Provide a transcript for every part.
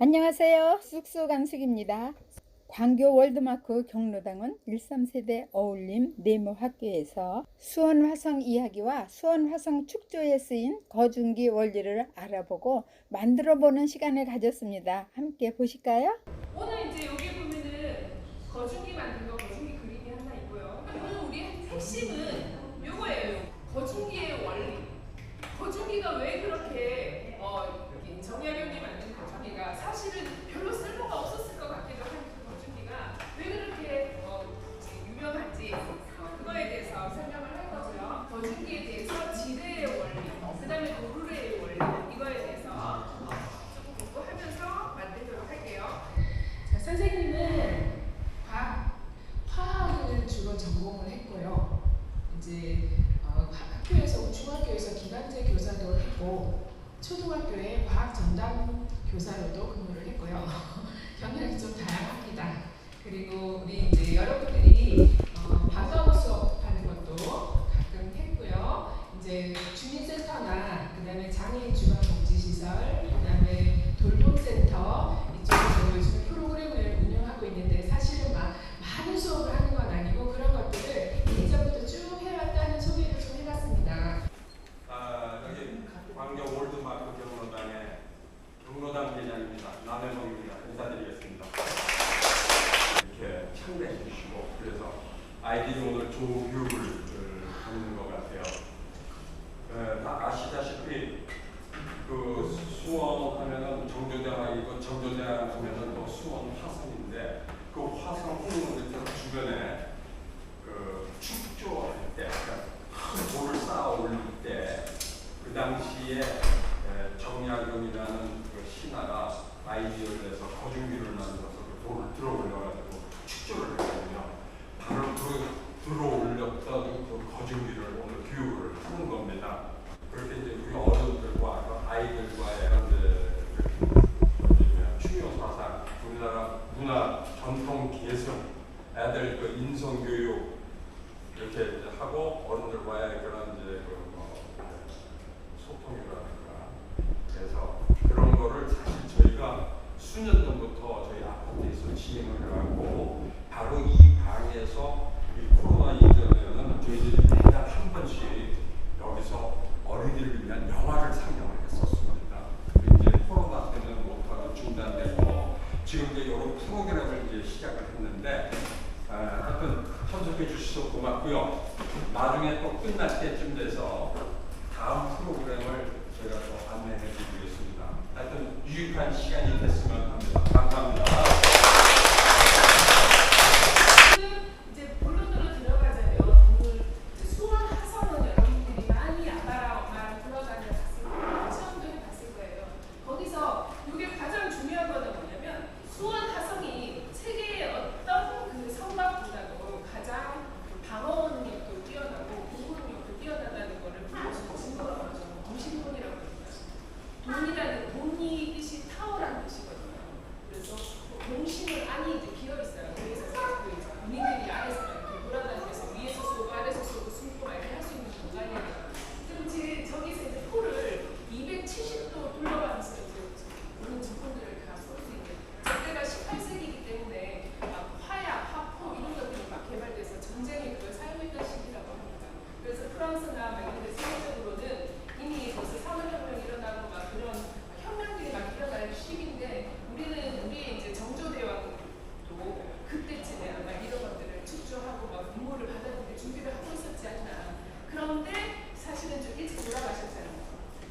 안녕하세요. 쑥쑥안숙입니다. 광교 월드마크 경로당은 13세대 어울림 네모학교에서 수원화성 이야기와 수원화성 축조에 쓰인 거중기 원리를 알아보고 만들어보는 시간을 가졌습니다. 함께 보실까요? 오늘 이제 여기 보면은 거중기 만든 거 거중기 그림이 하나 있고요. 오늘 우리 핵심은 요거예요. 거중기의 원리. 거중기가 왜 그렇게 정약용이 만든 거중기가 사실은 별로 쓸모가 없었을 것 같기도 한 거중기가 왜 그렇게 유명한지 그거에 대해서 설명을 할 거고요. 거중기에 대해서 지뢰의 원리, 그 다음에 도르래의 원리 이거에 대해서 조금 공부하면서 만들도록 할게요. 자, 선생님은 화학을 주로 전공을 했고요. 이제 학교에서 중학교에서 기간제 교사도 했고 초등학교에 과학 전담 교사로도 근무를 했고요. 경력이 좀 다양합니다. 그리고 우리 이제 여러분들이 방과후 수업하는 것도 가끔 했고요. 이제 주민센터나 그다음에 장애인 주간복지시설, 그다음에 돌봄센터 이쪽에서 요즘 프로그램을 운영하고 있는데 사실은 많은 수업을 하는 건 아니고 그런 것들을 예전부터 쭉 해왔다는 소개를 좀 해봤습니다. 여기 광교 월드마크 경로당의 경로당 대장입니다. 남해봉입니다. 인사드리겠습니다. 이렇게 참여해 주시고 그래서 아이들이 오늘 좋은 교육을 받는 것 같아요. 다 아시다시피 그 수원 하면은 정조대왕이고 정조대왕 하면은 또 수원 화성인데 그 화성 주변에 그 축조할 때 큰 돌을 쌓아 올릴 때 그 당시에 정약용이라는 그 신하가 아이디어를 내서 거중기를 만들어서 그 돌을 들어 올려가지고 축조를 했거든요. 바로 그 들어 올렸던 그 거중기를 오늘 교육을 하는 겁니다. 그렇게 이제 우리 어른들과 아이들과의 중요 사상, 우리나라 문화 전통 계승, 애들 그 인성 교육 이렇게 이제 하고 어른들과의 그런 이제 소통이라든가 그래서 그런 거를 사실 저희가 수년 전부터 저희 아파트에서 진행을 해왔고 바로 이 방에서 이 코로나 이전에는 저희들이 매달 한 번씩 여기서 어린이를 위한 영화를 상영을 했었습니다. 근데 이제 코로나 때문에 못하고 중단되고 지금 이제 이런 프로그램을 이제 시작을 했는데 하여튼 참석해 주셔서 고맙고요. 나중에 또 끝날 때쯤 돼서 다음 프로그램을 제가 또 안내해 드리겠습니다. 하여튼 유익한 시간이 됐으면 합니다. 감사합니다. 이제 본론으로 들어가자면 오늘 수원 화성은 여러분들이 많이 아마랑 들어가는 시험도 해봤을 거예요. 거기서 이게 가장 중요한 거는 뭐냐면 수원 화성이 세계의 어떤 그 성곽보다도 가장 방어 능력도 뛰어나고 공부 능력도 뛰어나다는 거를 보여주는 증거가 뭐죠? 동신돈이라고 합니다. 돈이라는 돈이 뜻이 타워라는 뜻이거든요. 그래서 동심을 안이 이제 비어 있어요. 그래서 군인들이 안에서 이렇게 돌아다니면서 위에서 쏘고 아래서 쏘고 숨고 막 이렇게 할 수 있는 공간이에요. 그럼 저기서 이제 포를 270도 돌려가면서 이제 모든 적군들을 다 쏠 수 있는. 그때가 18세기이기 때문에 화약, 화포 이런 것들이 막 개발돼서 전쟁에 그걸 사용했던 시기라고 합니다. 그래서 프랑스나 이런 데 세계적으로는 이미 벌써 산업혁명이 일어나고 막 그런 혁명들이 막 일어날 시기인데 우리의 이제 정조대왕도 그때쯤에 아마 이런 것들을 축조하고 막 임무를 받아들일 준비를 하고 있었지 않나. 그런데 사실은 좀 일찍 돌아가셨잖아요.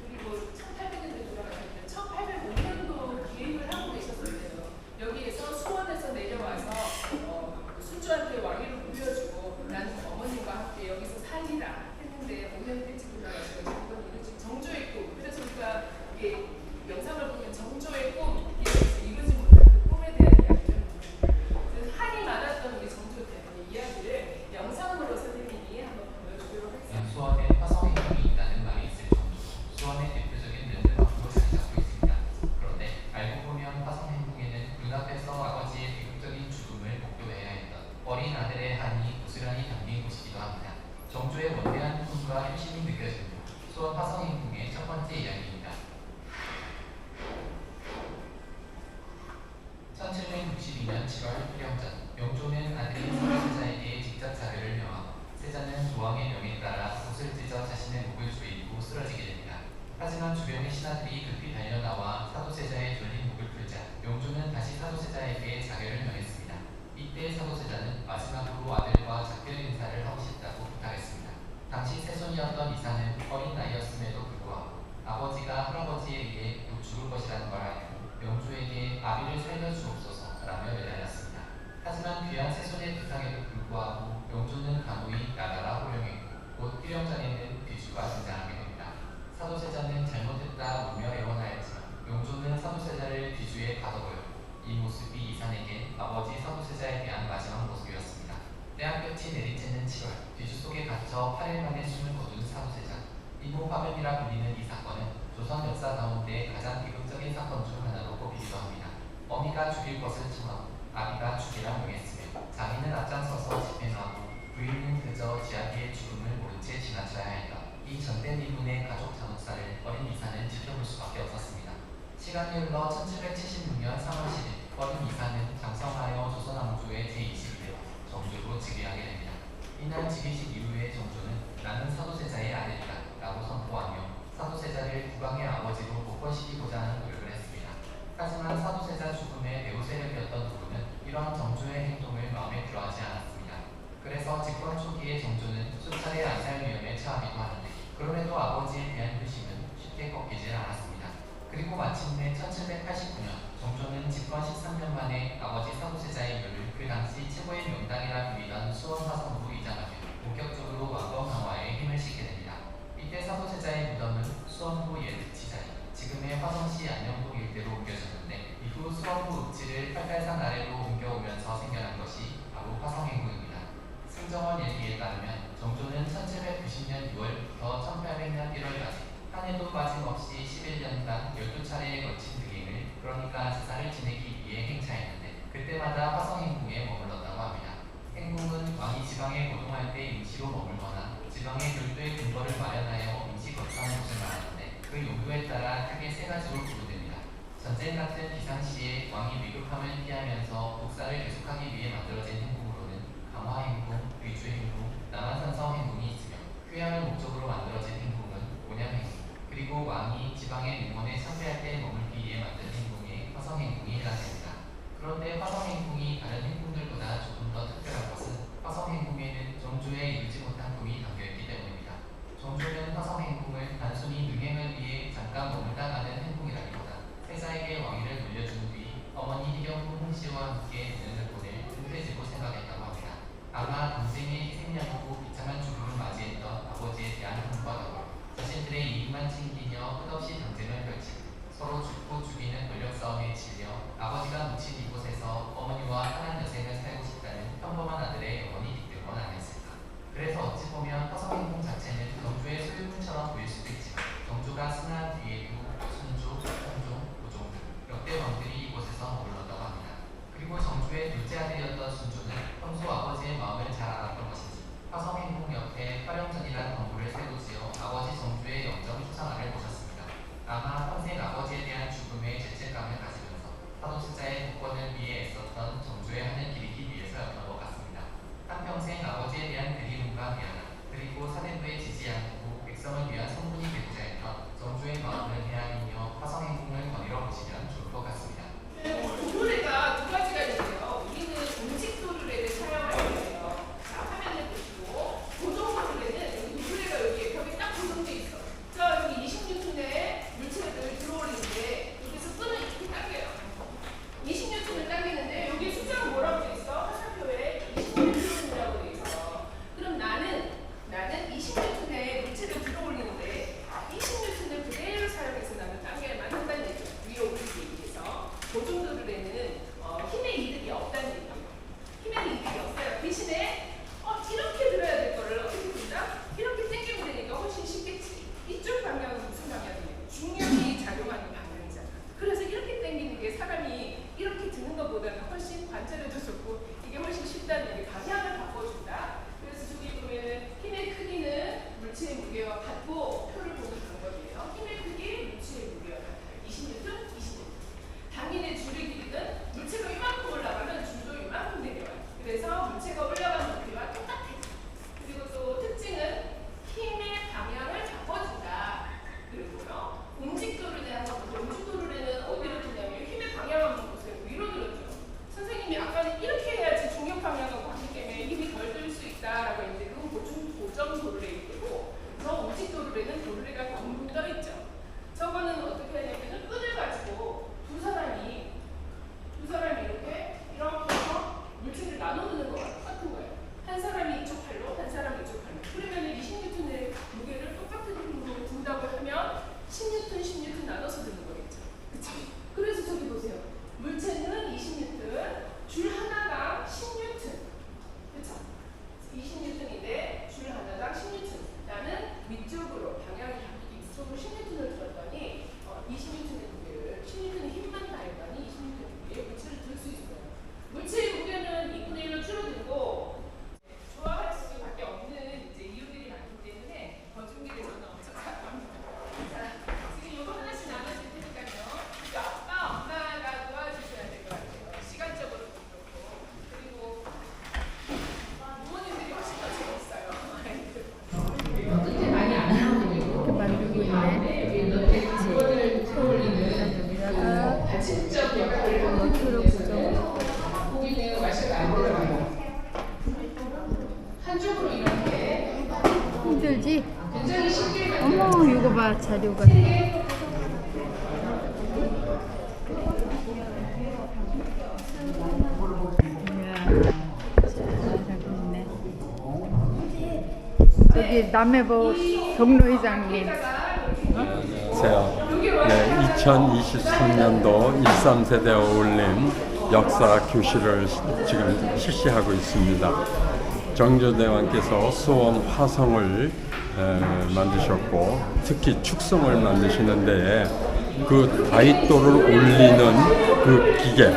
그리고 1800년대 돌아가셨는데 1805년도 기획을 하고 계셨었대요. 여기에서 수원에서 내려와서 순주한테 왕위를 물려주고 나는 어머님과 함께 여기서 살리라 했는데 5년 일찍 돌아가시고 그건 이루어진 정조의 꿈. 그래서 우리가 이게 영상을 보면 정조의 꿈 이루어지 못한 그 꿈에 대한 이야기를 그래서 한이 많았던 우리 정조 때문에 이야기를 영상으로 선생님이 한번 보여주도록 하겠습니다. 수원에 화성의 힘이 있다는 말이 있을 정도로 수원의 대표적인 랜드마크로 자리 잡고 있습니다. 그런데 알고 보면 화성 행궁에는 눈앞에서 아버지의 비극적인 죽음을 목도해야 했던 어린 아들의 한이 고스란히 담긴 곳이기도 합니다. 정조의 원대한 꿈과 현실이 느껴집니다. 수원 화성 행궁의 첫 번째 이야기입니다. 살려주옵소서라며 매달렸습니다. 하지만 귀한 세손의 부탁에도 불구하고 영조는 간호히 나가라 호령했고 곧 필영전에는 뒤주가 등장하게 됩니다. 사도세자는 잘못했다 울며 애원하였지만 영조는 사도세자를 뒤주에 가둬버렸고 이 모습이 이산에게 아버지 사도세자에 대한 마지막 모습이었습니다. 때한볕이 내리쬐는 7월 뒤주 속에 갇혀 8일 만에 숨을 거둔 사도세자. 이모 화변이라 불리는 이 사건은 조선 역사 가운데 가장 비극적인 사건 중 하나로 꼽히기도 합니다. 어미가 죽일 것을 청하고 아비가 죽이라 명했으며 자기는 앞장서서 집행하고 부인은 그저 지아비의 죽음을 모른 채 지나쳐야 했다. 이 전된 이분의 가족 잔혹사를 어린 이사는 지켜볼 수밖에 없었습니다. 시간이 흘러 1776년 3월 10일 어린 이사는 장성하여 조선왕조의 제22대 정조로 즉위하게 됩니다. 이날 즉위식 이후에 정조는 나는 사도세자의 아들이다 라고 선포하며 사도세자를 국왕의 아버지로 복권시키고자 하는 노력을 했습니다. 하지만 사도세자 죽음의 배후 세력이었던 누구는 이러한 정조의 행동을 마음에 들어하지 않았습니다. 그래서 집권 초기에 정조는 수차례 안살 위험에 처하기도 하는데 그럼에도 아버지에 대한 효심은 쉽게 꺾이질 않았습니다. 그리고 마침내 1789년 정조는 집권 13년 만에 아버지 사도세자의 묘를 그 당시 최고의 명당이라 불리던 수원 화성으로 이장하며 본격적으로 왕권 강화에 힘을 싣게 됩니다. 이때 사도세자의 무덤은 수원구 예득지 자리, 지금의 화성시 안녕동 일대로 옮겨졌는데 이후 수원구 읍지를 팔달산 아래로 옮겨오면서 생겨난 것이 바로 화성행궁입니다. 승정원 얘기에 따르면 정조는 1790년 6월부터 1800년 1월까지 한 해도 빠짐없이 11년간 12차례에 걸친 등행을 그러니까 제사를 지내기 위해 행차했는데 그때마다 화성행궁에 머물렀다고 합니다. 행궁은 왕이 지방에 거동할 때 임시로 머물거나 지방에 별도의 궁궐을 마련하여 임시 거주하는 곳을 말하는데 그 용도에 따라 크게 세 가지로 구분됩니다. 전쟁 같은 비상시에 왕이 위급함을 피하면서 복사를 계속하기 위해 만들어진 행궁으로는 강화행궁, 위주행궁, 남한산성행궁이 있으며 휴양을 목적으로 만들어진 행궁은 온양행궁, 그리고 왕이 지방의 명원에 참배할 때 머물기 위해 만든 행궁에 화성행궁이 해당됩니다. 그런데 화성행궁이 다른 행궁들보다 조금 더 특별한 것은 화성행궁에는 정조의 이루지 못한 꿈이 담겨있기 때문입니다. 정조는 화성행궁을 단순히 능행을 위해 잠깐 머물다 가는 행궁이라기보다 세자에게 왕위를 물려준 뒤 어머니 희경궁 홍씨와 함께 내년을 보낼 은퇴지로 생각했다고 합니다. 아마 동생의 희생양이고 비참한 죽음을 맞이했던 아버지에 대한恨과 더불어 자신들의 이익만 챙기며 끝없이 당쟁을 펼치고 서로 죽고 죽이는 권력 싸움에 질려 아버지가 묻힌 이곳에서 어머니와 관습적 역할을 하는 데서 고객의 맛을 안 들어가요. 한쪽으로 이렇게 힘들지? 굉장히 쉽게 만들어요. 어머 이거 봐 자료가. 저기 남해보 경로회장님. 안녕하세요. 네, 2023년도 13세대 어울림 역사 교실을 지금 실시하고 있습니다. 정조대왕께서 수원 화성을 만드셨고 특히 축성을 만드시는데 그 다윗돌을 올리는 그 기계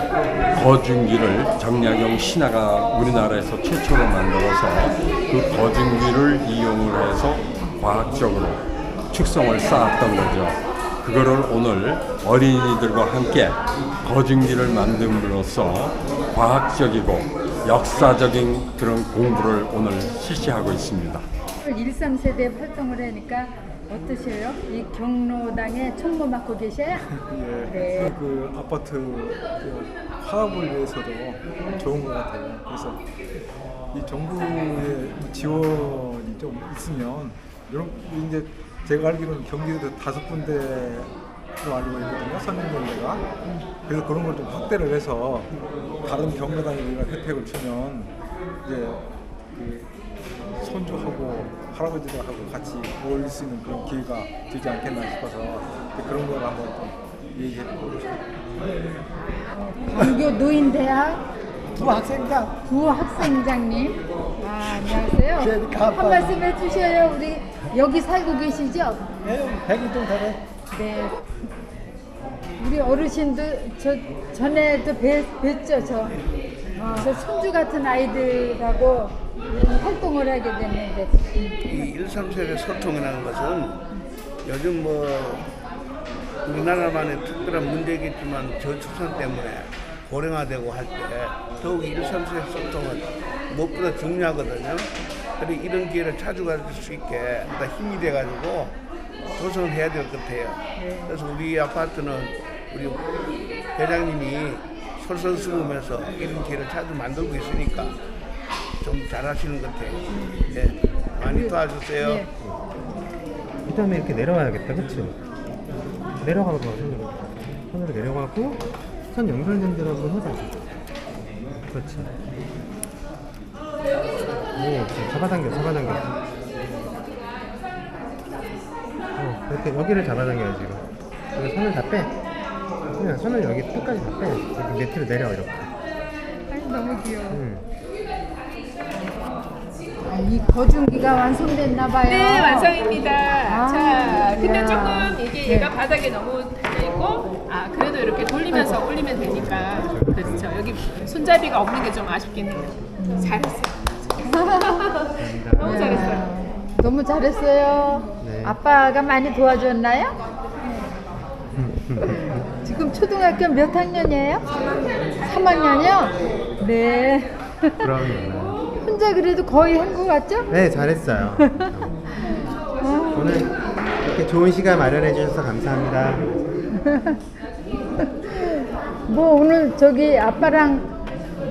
거중기를 정약용 신하가 우리나라에서 최초로 만들어서 그 거중기를 이용을 해서 과학적으로 축성을 쌓았던 거죠. 그거를 오늘 어린이들과 함께 거중기를 만듦으로써 과학적이고 역사적인 그런 공부를 오늘 실시하고 있습니다. 13세대 활동을 하니까 어떠세요? 이 경로당에 총무 맡고 계셔요? 예, 네. 그 아파트 화합을 위해서도 좋은 것 같아요. 그래서 이 정부의 지원이 좀 있으면 이런 이제 제가 알기로는 경기도 5군데로 알고 있거든요. 선임연대가. 그래서 그런 걸 좀 확대를 해서 다른 경로당에 우리가 혜택을 주면 이제 그 손주하고 할아버지들하고 같이 어울릴 수 있는 그런 기회가 되지 않겠나 싶어서 그런 걸 한번 좀 얘기해 보고 싶습니다. 광교 노인대학 부학생장님. 아, 안녕하세요. 한 말씀 해주셔요. 우리 여기 살고 계시죠? 네, 100일 좀 되네. 네. 우리 어르신들 저 전에도 뵀죠 저. 저 손주 같은 아이들하고 활동을 하게 됐는데. 이 13세대 소통이라는 것은 요즘 뭐 우리나라만의 특별한 문제겠지만 저출산 때문에 고령화되고 할 때 더욱 13세대 소통은 무엇보다 중요하거든요. 그리고 이런 기회를 자주 가질 수 있게 힘이 돼가지고 조성을 해야 될 것 같아요. 그래서 우리 아파트는 우리 회장님이 솔선수범해서 이런 기회를 자주 만들고 있으니까 좀 잘하시는 것 같아요. 네, 많이 도와주세요. 예. 그 다음에 이렇게 내려와야겠다, 그치? 내려가봐, 손으로 내려가고 선 연결된 대로 한번 해봐. 그렇지. 오, 잡아당겨. 이렇게 여기를 잡아당겨야지, 지금. 여기 손을 다 빼. 그냥 손을 여기 끝까지 다 빼. 여기 밑으로 내려, 이렇게. 아니, 너무 귀여워. 아, 이 거중기가 완성됐나 봐요. 네, 완성입니다. 아, 자, 근데 이야. 조금 이게 네. 얘가 바닥에 너무 달려 있고, 그래도 이렇게 돌리면서 올리면 되니까. 그렇죠. 여기 손잡이가 없는 게 좀 아쉽긴 해요. 잘했어요. 너무 잘했어요. 너무 잘했어요. 네. 아빠가 많이 도와줬나요? 지금 초등학교 몇 학년이에요? 3학년이요? 네. 그럼요. 혼자 그래도 거의 한 것 같죠? 네, 잘했어요. 오늘 이렇게 좋은 시간 마련해 주셔서 감사합니다. 뭐 오늘 저기 아빠랑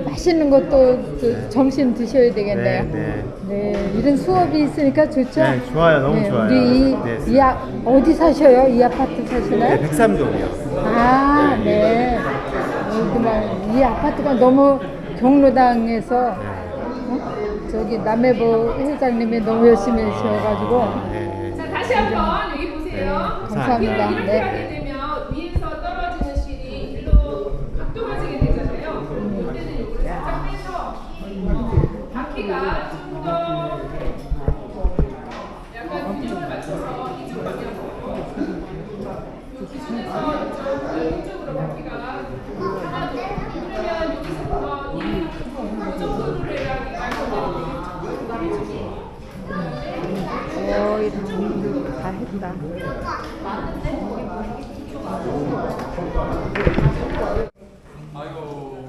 맛있는 것도 점심 드셔야 되겠네요. 네. 네, 이런 수업이 있으니까 좋죠? 네, 좋아요. 너무 좋아요. 우리 네. 어디 사셔요? 이 아파트 사시나요? 네, 103동이요. 아, 네. 이 아파트가 너무 경로당에서 저기 남해보 회장님이 너무 열심히 하셔가지고 네. 자, 다시 한번 여기 보세요. 감사합니다. 이렇게 네. 하게 되면 위에서 떨어지는 실이 일로 각도가지게 되잖아요. 이때는 이걸 살짝 빼서 바퀴가 좀 더 약간 균형을 맞춰서 이쪽 방향으로 이 기준에서 이쪽으로 바퀴가 하나 더 그러면 여기서부터 이 정도로 해야 거의 다 했다. 아이고.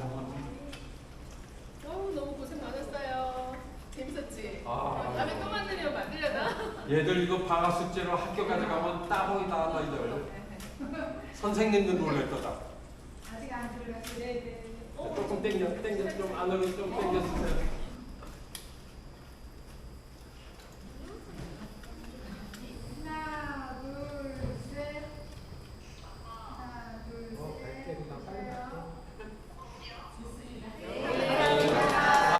너무 고생 많았어요. 재밌었지? 다음에 또 만들려나? 얘들 이거 방학 숙제로 학교 가져가면 따보이다 너희들. 선생님도 놀랄 거다. 아직 안 들어갔어요. 네, 네. 조금 좀 안으로 좀 당겨주세요.